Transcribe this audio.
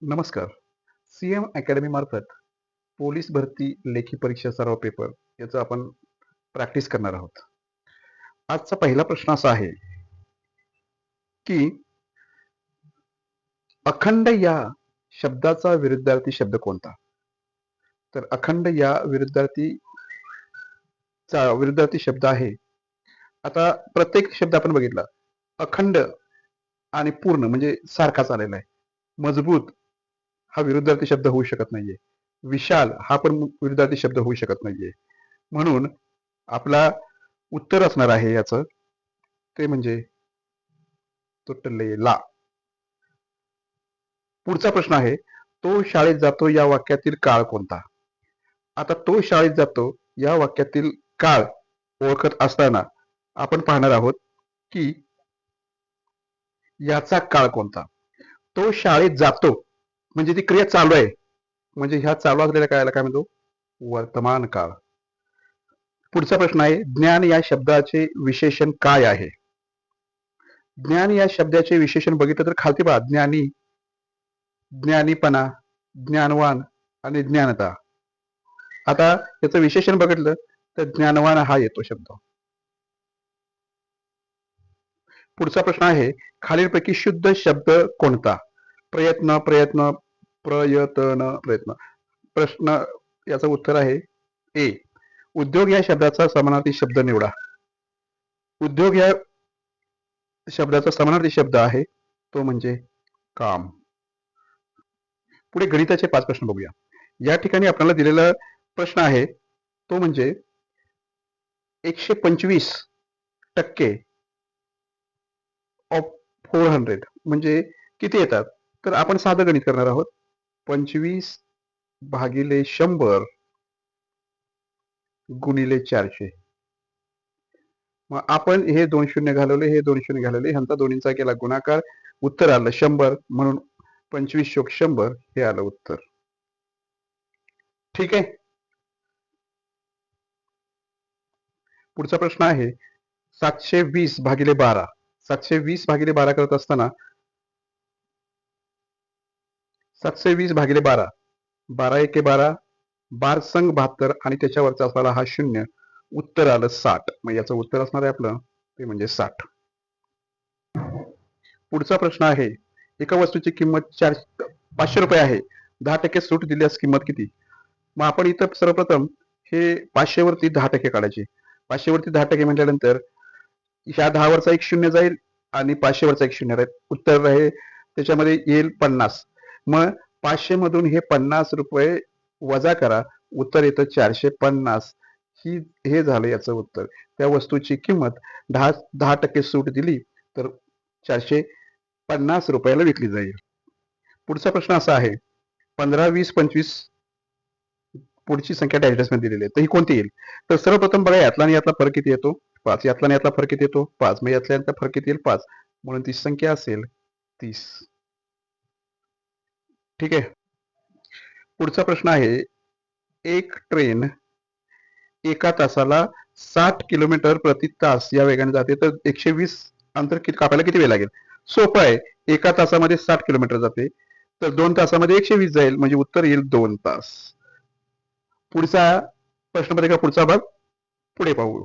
नमस्कार. CM academy मार्फत police भरती लेखी परीक्षा सराव पेपर याचं आपण प्रॅक्टिस करणार आहोत. आजचा पहिला प्रश्न असा आहे की अखंड या शब्दाचा विरुद्धार्थी शब्द कोणता? तर अखंड या विरुद्धार्थी शब्द आहे. आता प्रत्येक शब्द आपण बघितला. अखंड आणि पूर्ण म्हणजे सारखाच आलेला आहे. मजबूत हा विरुद्धार्थी शब्द होऊ शकत नाहीये. विशाल हा पण विरुद्धार्थी शब्द होऊ शकत नाहीये. म्हणून आपला उत्तर असणार आहे याचं ते म्हणजे तुटलेला. पुढचा प्रश्न आहे, तो शाळेत जातो या वाक्यातील काळ कोणता? आता तो शाळेत जातो या वाक्यातील काळ ओळखत असताना आपण पाहणार आहोत की याचा काळ कोणता. तो शाळेत जातो म्हणजे ती क्रिया चालू आहे, म्हणजे ह्या चालू असलेल्या काळाला काय म्हणतो? वर्तमान काळ. पुढचा प्रश्न आहे, ज्ञान या शब्दाचे विशेषण काय आहे? ज्ञान या शब्दाचे विशेषण बघितलं तर खालती पहा, ज्ञानी, ज्ञानीपणा, ज्ञानवान आणि ज्ञानता. आता याचं विशेषण बघितलं तर ज्ञानवान हा येतो शब्द. पुढचा प्रश्न आहे, खालीलपैकी शुद्ध शब्द कोणता? प्रयत्न, प्रयत्न, प्रयत्न, प्रयत्न. प्रश्न याचं उत्तर आहे ए. उद्योग या शब्दाचा समानार्थी शब्द निवडा. उद्योग या शब्दाचा समानार्थी शब्द आहे तो म्हणजे काम. पुढे गणिताचे 5 प्रश्न बघूया. या ठिकाणी आपल्याला दिलेला प्रश्न आहे तो म्हणजे 125% ऑफ 400 म्हणजे किती येतात? तर आपण साधं गणित करणार आहोत. 25 भागिले 100 गुणिले 400. मग आपण हे 2 शून्य घालवले, हे 2 शून्य घालवले, ह्यांचा दोन्हींचा केला गुणाकार, उत्तर आलं 100. म्हणून 25 + 100 हे आलं उत्तर. ठीक आहे. पुढचा प्रश्न आहे 720 भागिले 12. 720 भागिले 12 करत असताना 720 भागिले 12, 12 एके 12, 12 संग 72 आणि त्याच्यावरचा असलेला हा शून्य, उत्तर आलं 60. मग याचं उत्तर असणार आहे आपलं ते म्हणजे 60. पुढचा प्रश्न आहे, एका वस्तूची किंमत 500 रुपये आहे, 10% सूट दिल्यास किंमत किती? मग आपण इथं सर्वप्रथम हे 500 वरती 10% काढायचे. 500 वरती 10% म्हटल्यानंतर ह्या 10 वरचा एक शून्य जाईल आणि 500 वरचा एक शून्य राहील. उत्तर आहे त्याच्यामध्ये येईल 50. मग 500 मधून हे 50 रुपये वजा करा, उत्तर येतं 450. हे झालं याचं उत्तर. त्या वस्तूची किंमत 10% सूट दिली तर 450 रुपयाला विकली जाईल. पुढचा प्रश्न असा आहे, 15, 20, 25 पुढची संख्या डायरेक्ट मध्ये दिलेली आहे, तर ही कोणती येईल? तर सर्वप्रथम बघा यातला आणि यातला फरक किती येतो? 5. यातला आणि यातला फरक किती येतो? 5. मग यातला यातला फरक किती येईल? 5. म्हणून ती संख्या असेल 30. ठीक आहे. पुढचा प्रश्न आहे, एक ट्रेन एका तासाला 60 किलोमीटर प्रति तास या वेगाने जाते, तर 120 अंतर कापायला किती वेळ लागेल? सोपं आहे. एका तासामध्ये 60 किलोमीटर जाते, तर 2 तासामध्ये 120 जाईल, म्हणजे उत्तर येईल 2 तास. पुढचा प्रश्नपत्रिका पुढचा भाग पुढे पाहू.